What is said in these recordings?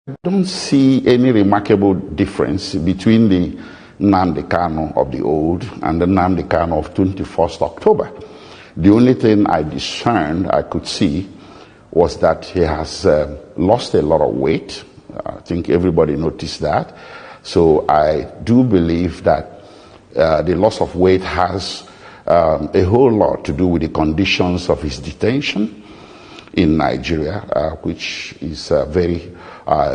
I don't see any remarkable difference between the Nnamdi Kanu of the old and the Nnamdi Kanu of 21st October. The only thing I discerned, I could see, was that he has lost a lot of weight. I think everybody noticed that. So I do believe that the loss of weight has a whole lot to do with the conditions of his detention in Nigeria, which is very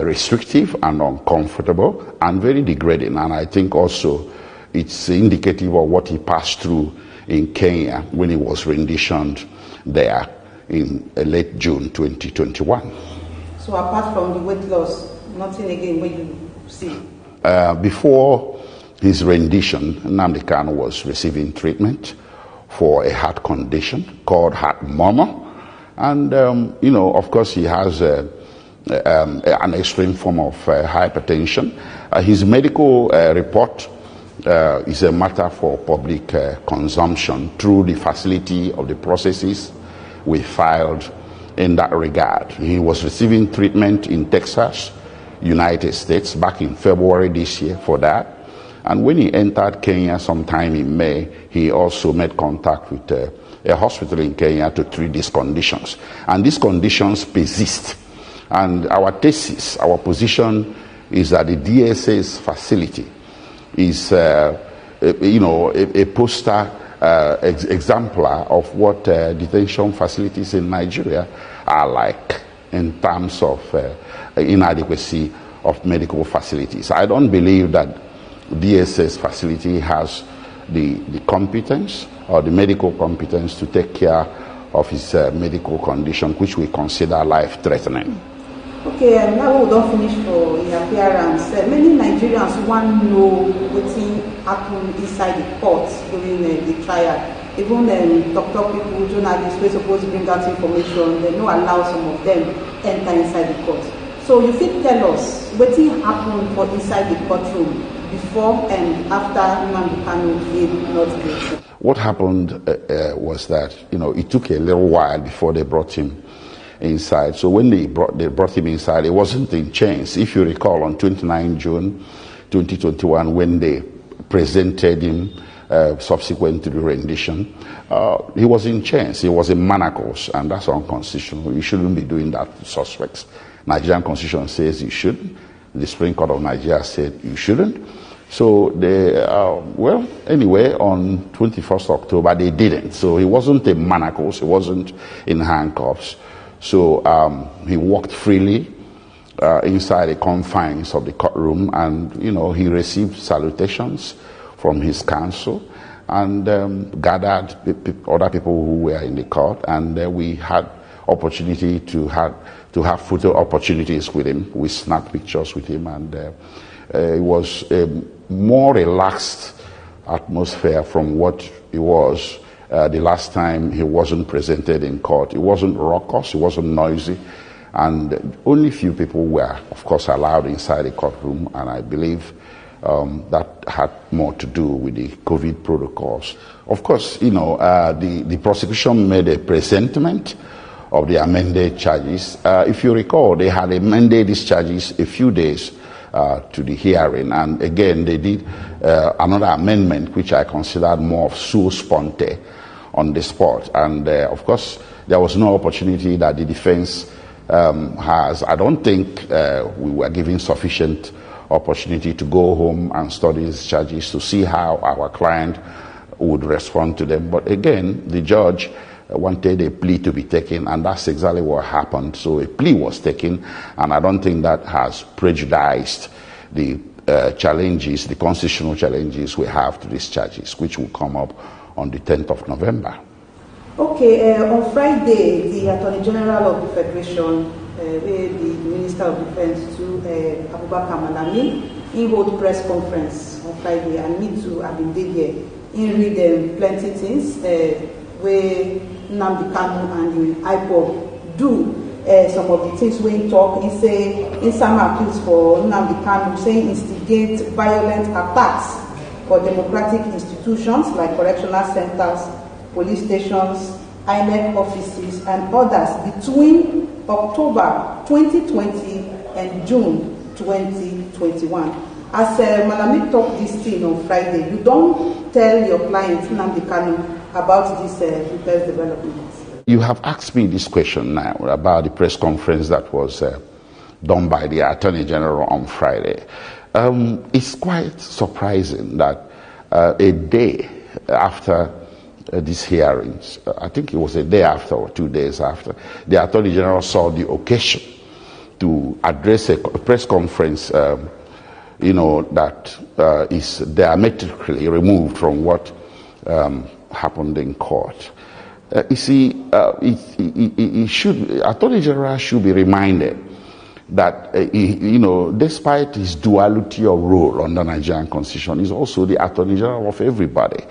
restrictive and uncomfortable and very degrading. And I think also it's indicative of what he passed through in Kenya when he was renditioned there in late June 2021. So apart from the weight loss, nothing again what you see? Before his rendition, Nnamdi Kanu was receiving treatment for a heart condition called heart murmur. And, of course, he has an extreme form of hypertension. His medical report is a matter for public consumption through the facility of the processes we filed in that regard. He was receiving treatment in Texas, United States, back in February this year for that. And when he entered Kenya sometime in May, he also made contact with a hospital in Kenya to treat these conditions. And these conditions persist. And our thesis, our position is that the DSA's facility is, a poster exemplar of what detention facilities in Nigeria are like in terms of inadequacy of medical facilities. I don't believe that DSA's facility has the competence or the medical competence to take care of his medical condition, which we consider life-threatening. Okay, now we don't finish for the appearance. Many Nigerians want to know what happened inside the court during the trial. Even doctor people, journalists, we're supposed to bring out information, they don't allow some of them enter inside the court. So you fit tell us what happened for inside the courtroom before and after Nnamdi Kanu pleaded not guilty? What happened was that, it took a little while before they brought him inside. So when they brought him inside, it wasn't in chains. If you recall, on 29 June 2021, when they presented him subsequent to the rendition, he was in chains. He was in manacles, and that's unconstitutional. You shouldn't be doing that to suspects. Nigerian Constitution says you shouldn't. The Supreme Court of Nigeria said you shouldn't. So anyway, on 21st October, they didn't. So he wasn't in manacles, he wasn't in handcuffs. So he walked freely inside the confines of the courtroom, and, he received salutations from his counsel and gathered other people who were in the court, and we had opportunity to have photo opportunities with him. We snapped pictures with him, and it was a more relaxed atmosphere from what it was the last time he wasn't presented in court. It wasn't raucous, it wasn't noisy, and only few people were, of course, allowed inside the courtroom, and I believe that had more to do with the COVID protocols. Of course, the prosecution made a presentment of the amended charges. If you recall, they had amended these charges a few days to the hearing, and again they did another amendment which I considered more of sua sponte on the spot, and of course there was no opportunity that the defense has. I don't think we were given sufficient opportunity to go home and study these charges to see how our client would respond to them. But again, the judge wanted a plea to be taken, and that's exactly what happened. So a plea was taken, and I don't think that has prejudiced the challenges, the constitutional challenges we have to these charges, which will come up on the 10th of November. Okay, on Friday, the Attorney General of the Federation, the Minister of Defense, to Abubakar Malami, he hold press conference on Friday, and me too, I've been there. He read plenty things where Nnamdi Kanu and the IPOB do. Some of the things when he talk, he say in some appeals for Nnamdi Kanu, saying instigate violent attacks for democratic institutions like correctional centers, police stations, INEC offices, and others between October 2020 and June 2021. As Malami talked this thing on Friday, you don't tell your client, Nnamdi Kanu, about this latest developments. You have asked me this question now about the press conference that was done by the Attorney General on Friday. It's quite surprising that a day after these hearings, I think it was a day after or 2 days after, the Attorney General saw the occasion to address a press conference, that is diametrically removed from what happened in court. Attorney General should be reminded that, despite his duality of role under Nigerian Constitution, he's also the Attorney General of everybody.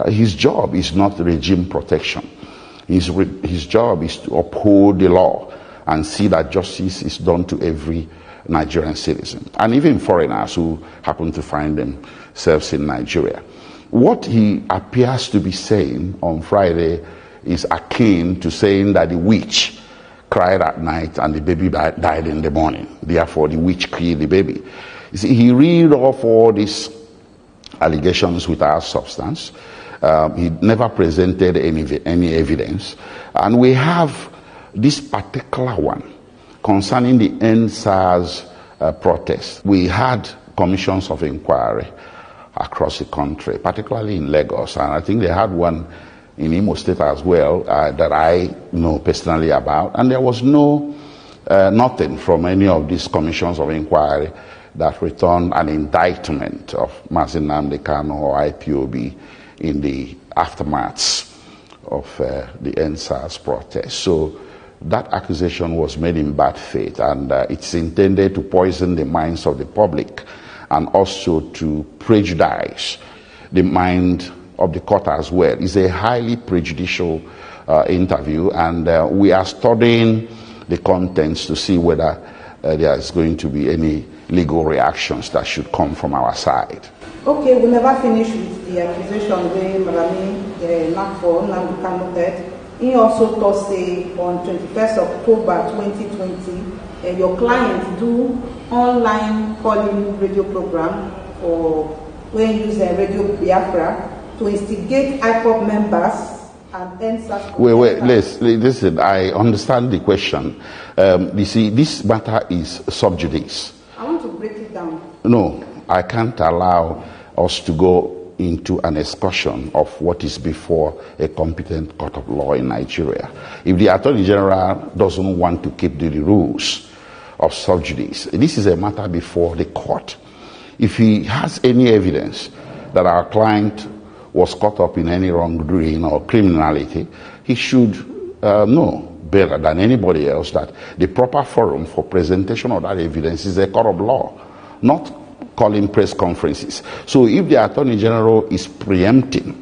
His job is not regime protection. His job is to uphold the law and see that justice is done to every Nigerian citizen, and even foreigners who happen to find themselves in Nigeria. What he appears to be saying on Friday is akin to saying that the witch cried at night and the baby died in the morning. Therefore, the witch killed the baby. You see, he read off all these allegations without substance. He never presented any evidence. And we have this particular one concerning the NSAS protest. We had commissions of inquiry across the country, particularly in Lagos, and I think they had one in Imo State as well that I know personally about, and there was nothing from any of these commissions of inquiry that returned an indictment of Nnamdi Kanu or IPOB in the aftermaths of the NSAS protest. So that accusation was made in bad faith, and it's intended to poison the minds of the public and also to prejudice the mind of the court as well. It's a highly prejudicial interview, and we are studying the contents to see whether there is going to be any legal reactions that should come from our side. Okay, we never finished with the accusation where Malami knocked for Nnamdi Kanu death. He also told say on 21st October 2020, your clients do online calling radio program for when you use Radio Biafra to instigate IPOB members and NSAS. Wait, listen, I understand the question. You see, this matter is sub judice. I want to break it down. No, I can't allow us to go into an excursion of what is before a competent court of law in Nigeria. If the Attorney General doesn't want to keep the rules of sub judice, this is a matter before the court. If he has any evidence that our client was caught up in any wrongdoing or criminality, he should know better than anybody else that the proper forum for presentation of that evidence is a court of law, not calling press conferences. So if the Attorney General is preempting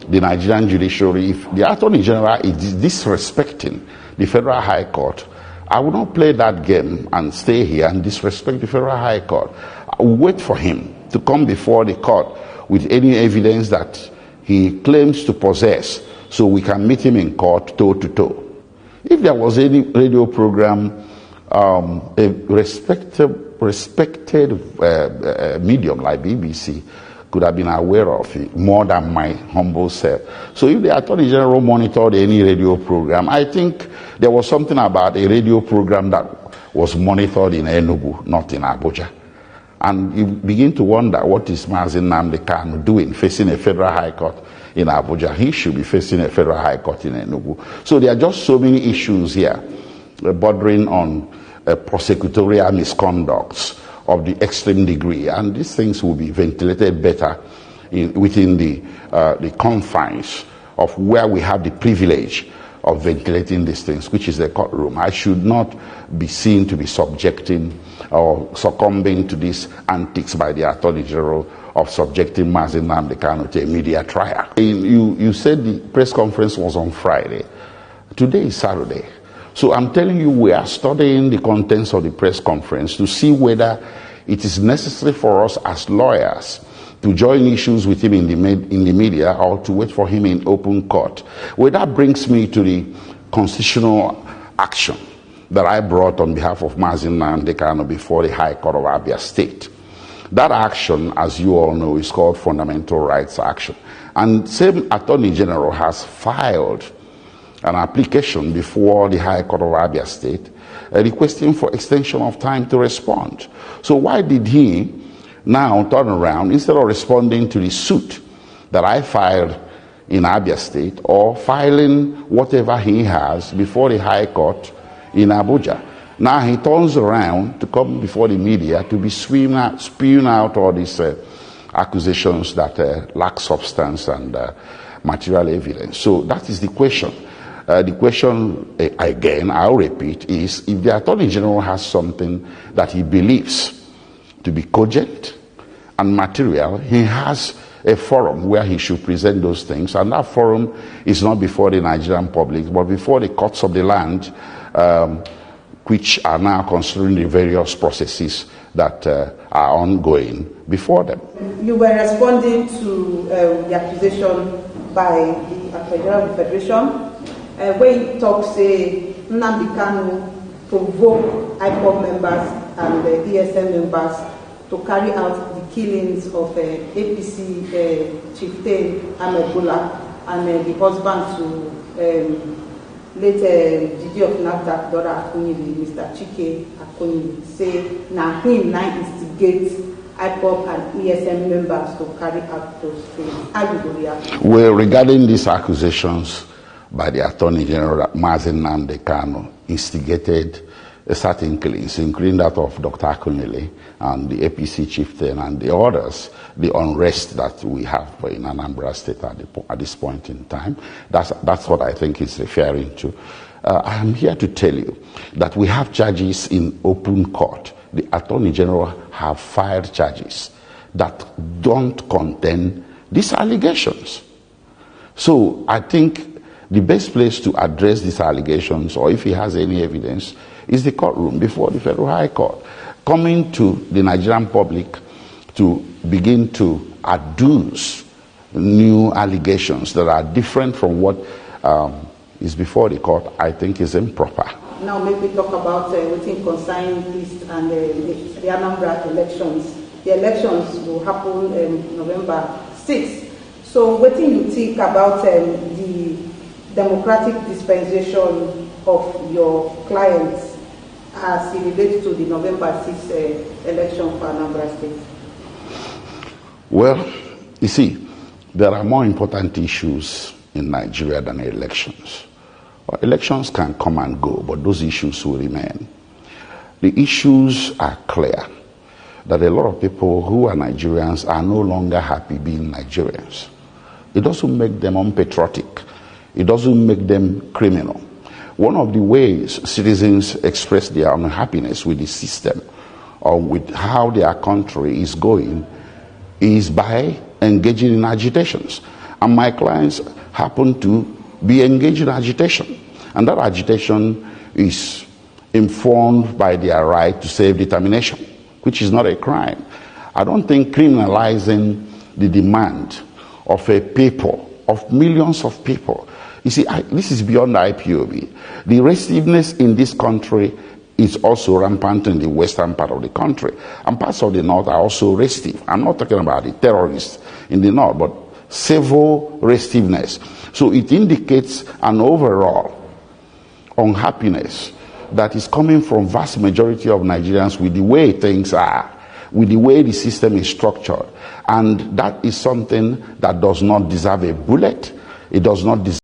the Nigerian judiciary, if the Attorney General is disrespecting the Federal High Court, I will not play that game and stay here and disrespect the Federal High Court. I will wait for him to come before the court with any evidence that he claims to possess, so we can meet him in court toe to toe. If there was any radio program, a respected medium like BBC could have been aware of it more than my humble self. So if the Attorney General monitored any radio program, I think there was something about a radio program that was monitored in Enugu, not in Abuja. And you begin to wonder, what is Nnamdi Kanu doing facing a Federal High Court in Abuja? He should be facing a Federal High Court in Enugu. So there are just so many issues here bordering on prosecutorial misconducts of the extreme degree, and these things will be ventilated better within the confines of where we have the privilege of ventilating these things, which is the courtroom. I should not be seen to be subjecting or succumbing to these antics by the Attorney General of subjecting Nnamdi Kanu to a media trial. You said the press conference was on Friday. Today is Saturday. So I'm telling you, we are studying the contents of the press conference to see whether it is necessary for us as lawyers to join issues with him in the media or to wait for him in open court. Well, that brings me to the constitutional action that I brought on behalf of Nnamdi Kanu before the High Court of Abia State. That action, as you all know, is called Fundamental Rights Action. And same Attorney General has filed an application before the High Court of Abia State requesting for extension of time to respond. So why did he now turn around, instead of responding to the suit that I filed in Abia State or filing whatever he has before the High Court in Abuja? Now he turns around to come before the media to be spewing out all these accusations that lack substance and material evidence. So that is the question. The question, again, I'll repeat, is if the Attorney General has something that he believes to be cogent and material, he has a forum where he should present those things, and that forum is not before the Nigerian public, but before the courts of the land, which are now considering the various processes that are ongoing before them. You were responding to the accusation by the Attorney General of the Federation, where he talks, Nnamdi Kanu provoke IPOB members and ESM members to carry out the killings of APC chieftain Ahmed Bola and the husband to late Gigi of Naija, daughter Akunyili, Mr. Chike Akunyili, say now him now instigate IPOB and ESM members to carry out those things. How do you react? Well, regarding these accusations by the Attorney General that Nnamdi Kanu instigated certain killings, including that of Dr. Akunyili and the APC chieftain and the others, the unrest that we have in Anambra State at this point in time. That's what I think he's referring to. I am here to tell you that we have charges in open court. The Attorney General have filed charges that don't contain these allegations. So I think the best place to address these allegations, or if he has any evidence, is the courtroom before the Federal High Court. Coming to the Nigerian public to begin to adduce new allegations that are different from what is before the court, I think is improper. Now maybe talk about what concerning this and the Anambra elections. The elections will happen November 6th. So what do you think about the democratic dispensation of your clients as it relates to the November 6th election for Anambra State? Well, you see, there are more important issues in Nigeria than elections. Elections can come and go, but those issues will remain. The issues are clear, that a lot of people who are Nigerians are no longer happy being Nigerians. It doesn't make them unpatriotic. It doesn't make them criminal. One of the ways citizens express their unhappiness with the system or with how their country is going is by engaging in agitations. And my clients happen to be engaged in agitation. And that agitation is informed by their right to self-determination, which is not a crime. I don't think criminalizing the demand of a people, of millions of people. You see, this is beyond IPOB. The restiveness in this country is also rampant in the western part of the country. And parts of the north are also restive. I'm not talking about the terrorists in the north, but civil restiveness. So it indicates an overall unhappiness that is coming from vast majority of Nigerians with the way things are, with the way the system is structured. And that is something that does not deserve a bullet. It does not deserve